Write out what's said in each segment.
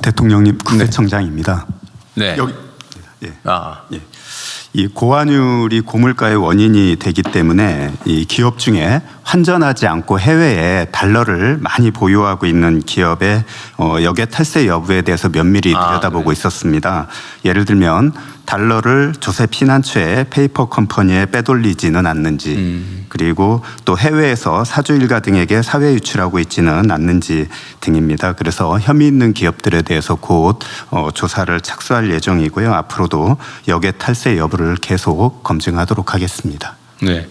대통령님, 국세청장입니다. 네. 여기, 예. 예. 이 고환율이 고물가의 원인이 되기 때문에 이 기업 중에 환전하지 않고 해외에 달러를 많이 보유하고 있는 기업의 역외 탈세 여부에 대해서 면밀히 들여다보고 있었습니다. 예를 들면 달러를 조세 피난처에 페이퍼 컴퍼니에 빼돌리지는 않는지, 그리고 또 해외에서 사주 일가 등에게 사회 유출하고 있지는 않는지 등입니다. 그래서 혐의 있는 기업들에 대해서 곧 조사를 착수할 예정이고요. 앞으로도 역외 탈세 여부를 계속 검증하도록 하겠습니다. 네.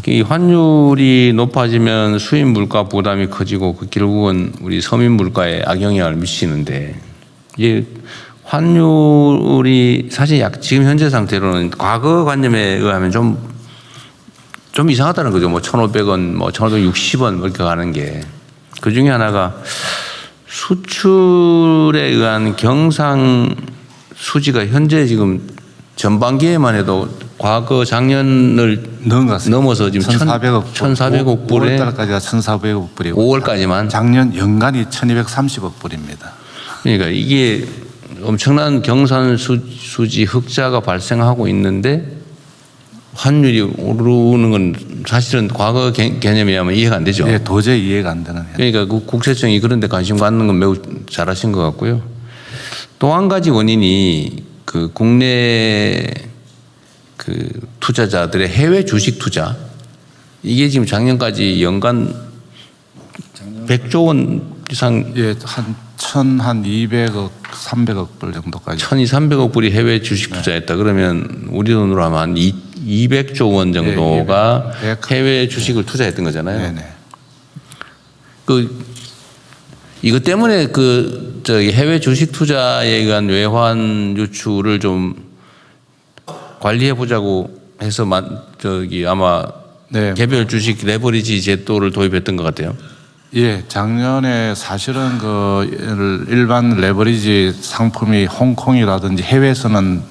이 환율이 높아지면 수입 물가 부담이 커지고 그 결국은 우리 서민 물가에 악영향을 미치는데, 이게 환율이 사실 지금 현재 상태로는 과거 관념에 의하면 좀 이상하다는 거죠. 뭐 1,500원, 뭐 1,560원 이렇게 가는 게. 그 중에 하나가 수출에 의한 경상 수지가 현재 지금 전반기에만 해도 과거 작년을 넘어서 지금 1,400억 불에 5월달까지가 1,400억 불이고 5월까지만 작년 연간이 1,230억 불입니다. 그러니까 이게 엄청난 경산 수지 흑자가 발생하고 있는데 환율이 오르는 건 사실은 과거 개념에 의하면 이해가 안 되죠. 네, 도저히 이해가 안 되는. 그러니까 국세청이 그런 데 관심 갖는 건 매우 잘하신 것 같고요. 또 한 가지 원인이 그 국내 그 투자자들의 해외 주식 투자, 이게 지금 작년까지 연간 100조 원 이상, 예, 한 1,200억, 300억 불 정도까지. 1,200~300억 불이 해외 주식 투자했다. 그러면 우리 돈으로 하면 한 200조 원 정도가 해외 주식을 투자했던 거잖아요. 네네. 이것 때문에 저기 해외 주식 투자에 의한 외환 유출을 좀 관리해 보자고 해서 아마 네. 개별 주식 레버리지 제도를 도입했던 것 같아요. 예, 작년에 사실은 일반 레버리지 상품이 홍콩이라든지 해외에서는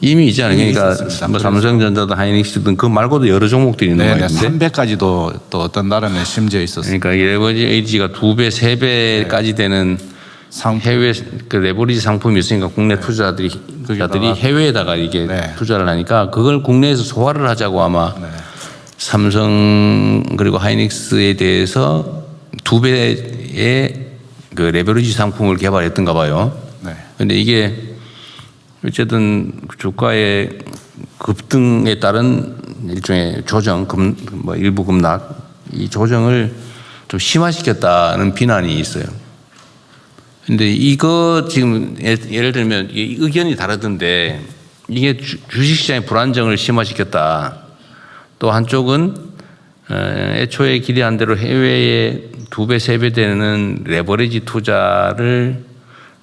이미 있잖아요. 그러니까 있었습니다. 뭐 삼성전자든 하이닉스든 그 말고도 여러 종목들이 있는 거 같은데. 300까지도 또 어떤 나라는 심지어 있었습니다. 그러니까 이 레버리지가 2배, 3배까지 되는 해외 레버리지 상품이 있으니까 국내 투자자들이 해외에다가 이게 투자를 하니까 그걸 국내에서 소화를 하자고 아마 삼성 그리고 하이닉스에 대해서 2배의 그 레버리지 상품을 개발했던가 봐요. 그런데 이게 어쨌든 주가의 급등에 따른 일종의 조정, 뭐 일부 급락, 이 조정을 좀 심화시켰다는 비난이 있어요. 근데 이거 지금 예를 들면 의견이 다르던데, 이게 주식시장의 불안정을 심화시켰다. 또 한쪽은 애초에 기대한 대로 해외에 2배, 3배 되는 레버리지 투자를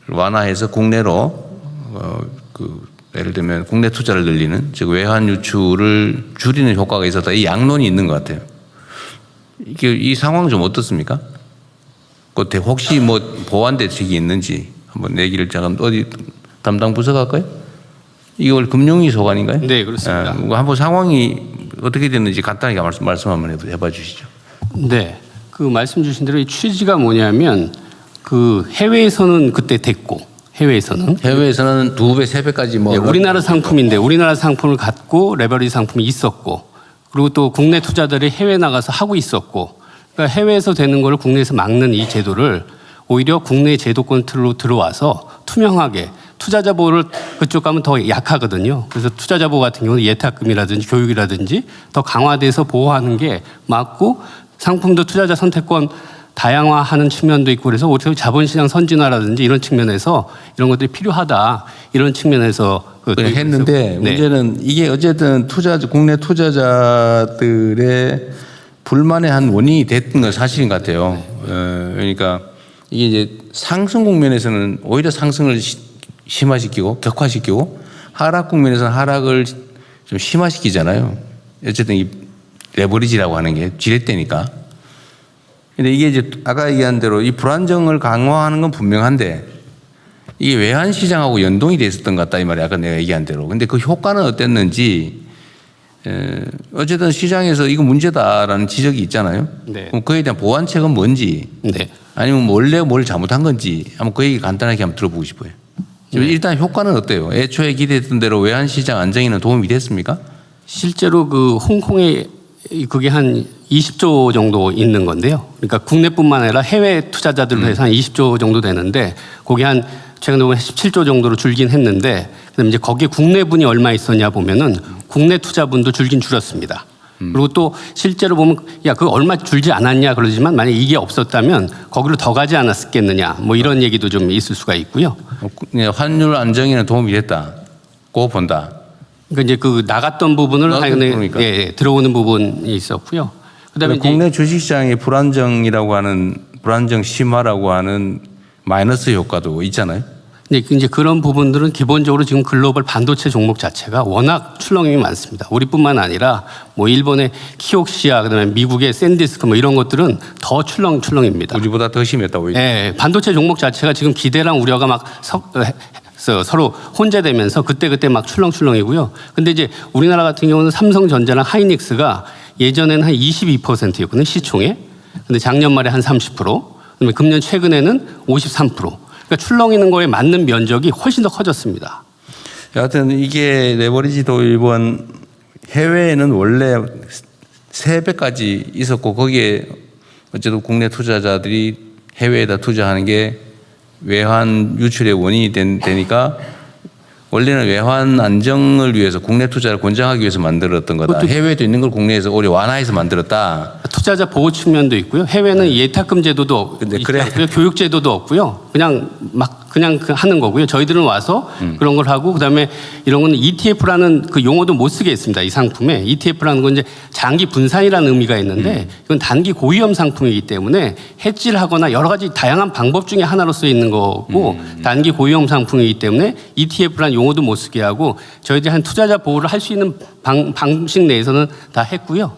완화해서 국내로 예를 들면 국내 투자를 늘리는, 즉 외환 유출을 줄이는 효과가 있었다. 이 양론이 있는 것 같아요. 이 상황 좀 어떻습니까? 혹시 뭐 보완 대책이 있는지 한번 얘기를 잠깐 어디 담당 부서 갈까요? 이걸 금융위 소관인가요? 네, 그렇습니다. 한번 상황이 어떻게 됐는지 간단하게 말씀 한번 해봐 주시죠. 네, 그 말씀 주신 대로 이 취지가 뭐냐면 해외에서는 그때 됐고, 해외에서는 2배, 3배까지 뭐. 네, 우리나라 상품인데 우리나라 상품을 갖고 레버리지 상품이 있었고, 그리고 또 국내 투자들이 해외 나가서 하고 있었고, 그러니까 해외에서 되는 걸 국내에서 막는 이 제도를 오히려 국내 제도권 틀로 들어와서 투명하게, 투자자 보호를 그쪽 가면 더 약하거든요. 그래서 투자자 보호 같은 경우는 예탁금이라든지 교육이라든지 더 강화돼서 보호하는 게 맞고, 상품도 투자자 선택권 다양화하는 측면도 있고, 그래서 오히려 자본시장 선진화라든지 이런 측면에서 이런 것들이 필요하다, 이런 측면에서 했는데, 네. 문제는 이게 어쨌든 국내 투자자들의 불만의 한 원인이 됐던 건 사실인 것 같아요. 그러니까 이게 이제 상승 국면에서는 오히려 상승을 심화시키고 격화시키고, 하락 국면에서는 하락을 좀 심화시키잖아요. 어쨌든 이 레버리지라고 하는 게 지렛대니까. 근데 이게 이제 아까 얘기한 대로 이 불안정을 강화하는 건 분명한데, 이게 외환 시장하고 연동이 돼 있었던 것 같다 이 말이야. 아까 내가 얘기한 대로. 근데 그 효과는 어땠는지 어쨌든 시장에서 이거 문제다라는 지적이 있잖아요. 네. 그럼 그에 대한 보완책은 뭔지 네. 아니면 원래 뭘 잘못한 건지 한번 그 얘기 간단하게 한번 들어보고 싶어요. 지금 일단 효과는 어때요? 애초에 기대했던 대로 외환시장 안정에는 도움이 됐습니까? 실제로 그 홍콩에 그게 한 20조 정도 있는 건데요. 그러니까 국내뿐만 아니라 해외 투자자들로 해서 한 20조 정도 되는데 그게 한 최근에 보면 17조 정도로 줄긴 했는데 그다음에 이제 거기에 국내분이 얼마 있었냐 보면은 국내 투자분도 줄긴 줄었습니다. 그리고 또 실제로 보면 야 그거 얼마 줄지 않았냐 그러지만 만약 이게 없었다면 거기로 더 가지 않았겠느냐 뭐 이런 얘기도 좀 있을 수가 있고요. 환율 안정에는 도움이 됐다고 본다. 그러니까 이제 그 나갔던 부분을 그러니까. 예, 들어오는 부분이 있었고요. 그다음에 이제 국내 주식시장의 불안정이라고 하는 불안정 심화라고 하는 마이너스 효과도 있잖아요. 네, 이제 그런 부분들은 기본적으로 지금 글로벌 반도체 종목 자체가 워낙 출렁임이 많습니다. 우리뿐만 아니라 뭐 일본의 키옥시아 그다음에 미국의 샌디스크 뭐 이런 것들은 더 출렁입니다. 우리보다 더 심했다고. 네, 반도체 종목 자체가 지금 기대랑 우려가 막 서로 혼재되면서 그때 막 출렁이고요. 근데 이제 우리나라 같은 경우는 삼성전자랑 하이닉스가 예전에는 한 22%였거든요, 시총에. 근데 작년 말에 한 30%, 그다음에 금년 최근에는 53%. 그러니까 출렁이는 거에 맞는 면적이 훨씬 더 커졌습니다. 여하튼 이게 레버리지 도입은 해외에는 원래 3배까지 있었고 거기에 어쨌든 국내 투자자들이 해외에다 투자하는 게 외환 유출의 원인이 되니까 원래는 외환 안정을 위해서 국내 투자를 권장하기 위해서 만들었던 거다. 해외에도 있는 걸 국내에서 오히려 완화해서 만들었다. 투자자 보호 측면도 있고요. 해외는 예탁금 제도도 근데 있지 않고요. 교육 제도도 없고요. 그냥 하는 거고요. 저희들은 와서 그런 걸 하고 그다음에 이런 건 ETF라는 그 용어도 못 쓰게 했습니다. 이 상품에 ETF라는 건 이제 장기 분산이라는 의미가 있는데 이건 단기 고위험 상품이기 때문에 해지를 하거나 여러 가지 다양한 방법 중에 하나로 쓰여 있는 거고 단기 고위험 상품이기 때문에 ETF라는 용어도 못 쓰게 하고 저희들이 한 투자자 보호를 할 수 있는 방식 내에서는 다 했고요.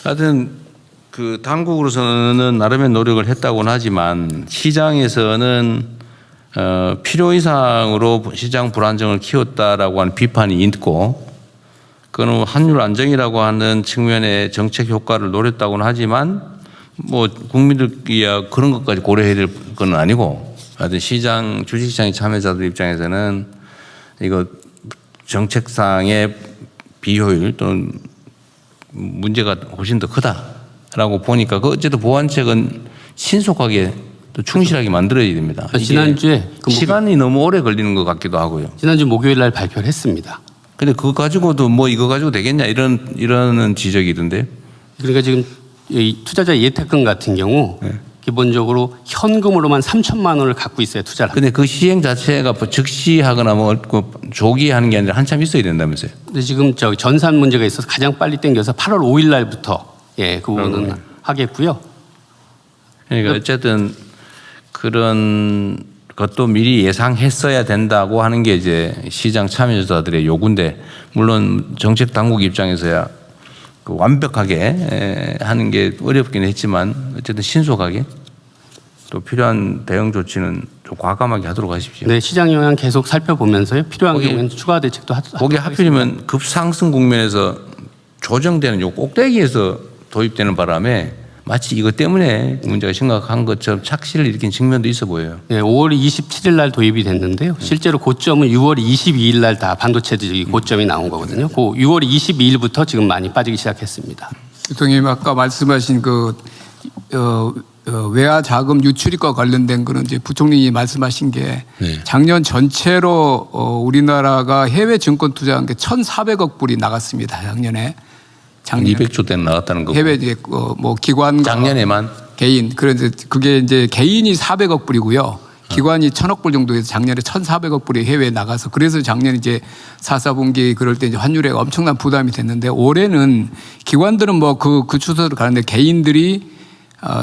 하여튼 그 당국으로서는 나름의 노력을 했다고는 하지만 시장에서는 필요 이상으로 시장 불안정을 키웠다라고 하는 비판이 있고 그건 환율 안정이라고 하는 측면의 정책 효과를 노렸다고는 하지만 뭐 국민들이야 그런 것까지 고려해야 될 건 아니고 하여튼 시장 주식시장의 참여자들 입장에서는 이거 정책상의 비효율 또는 문제가 훨씬 더 크다라고 보니까 그 어쨌든 보완책은 신속하게 또 충실하게 만들어야 됩니다. 지난주에 시간이 너무 오래 걸리는 것 같기도 하고요. 지난주 목요일 날 발표를 했습니다. 근데 그거 가지고도 뭐 이거 가지고 되겠냐 이런 지적이던데. 그러니까 지금 이 투자자 예탁금 같은 경우 기본적으로 현금으로만 3천만 원을 갖고 있어야 투자를 합니다. 근데 그 시행 자체가 뭐 즉시하거나 뭐 조기에 하는 게 아니라 한참 있어야 된다면서요. 근데 지금 전산 문제가 있어서 가장 빨리 땡겨서 8월 5일 날부터 그 부분은 하겠고요. 그러니까 어쨌든 그런 것도 미리 예상했어야 된다고 하는 게 이제 시장 참여자들의 요구인데 물론 정책 당국 입장에서야 그 완벽하게 하는 게 어렵긴 했지만 어쨌든 신속하게 또 필요한 대응 조치는 좀 과감하게 하도록 하십시오. 네, 시장 영향 계속 살펴보면서요. 필요한 경우에는 추가 대책도 거기 하필이면 급상승 국면에서 조정되는 요 꼭대기에서 도입되는 바람에 마치 이것 때문에 문제가 심각한 것처럼 착시를 일으킨 측면도 있어 보여요. 네, 5월 27일 날 도입이 됐는데요. 실제로 고점은 6월 22일 날 다 반도체들이 고점이 나온 거거든요. 그 6월 22일부터 지금 많이 빠지기 시작했습니다. 대통령님 아까 말씀하신 그 외화 자금 유출입과 관련된 거는 이제 부총리님이 말씀하신 게 작년 전체로 우리나라가 해외 증권 투자한 게 1,400억 불이 나갔습니다. 작년에. 200조 대는 나갔다는 거고. 해외 뭐 기관과 작년에만 개인 그런데 그게 이제 개인이 400억 불이고요. 기관이 1,000억 불 정도 해서 작년에 1,400억 불이 해외에 나가서 그래서 작년 이제 4, 4분기 그럴 때 이제 환율에 엄청난 부담이 됐는데 올해는 기관들은 뭐 그 추세로 가는데 개인들이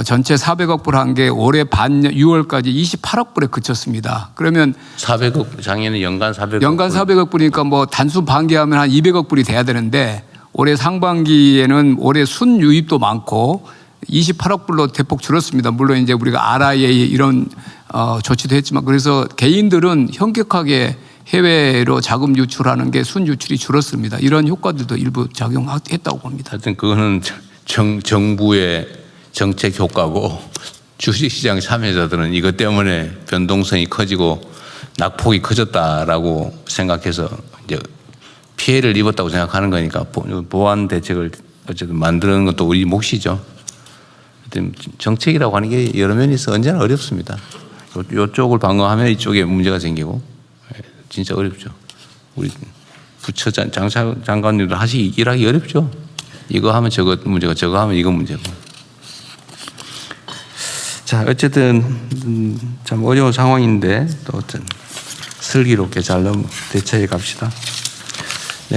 전체 400억 불 한 게 올해 6월까지 28억 불에 그쳤습니다. 그러면 400억 작년에 연간 400억 연간 400억 불이니까 뭐 단순 반기하면 한 200억 불이 돼야 되는데 올해 상반기에는 올해 순유입도 많고 28억 불로 대폭 줄었습니다. 물론 이제 우리가 RIA 이런 조치도 했지만 그래서 개인들은 현격하게 해외로 자금 유출하는 게 순유출이 줄었습니다. 이런 효과들도 일부 작용했다고 봅니다. 하여튼 그거는 정부의 정책 효과고 주식시장 참여자들은 이것 때문에 변동성이 커지고 낙폭이 커졌다라고 생각해서 이제 피해를 입었다고 생각하는 거니까 보완 대책을 어쨌든 만드는 것도 우리 몫이죠. 하여튼 정책이라고 하는 게 여러 면이 있어 언제나 어렵습니다. 이쪽을 방어하면 이쪽에 문제가 생기고 진짜 어렵죠. 우리 부처 장관님들 일하기 어렵죠. 이거 하면 저거 문제고 저거 하면 이거 문제고. 자, 어쨌든 참 어려운 상황인데 또 어떤 슬기롭게 잘 대처해 갑시다.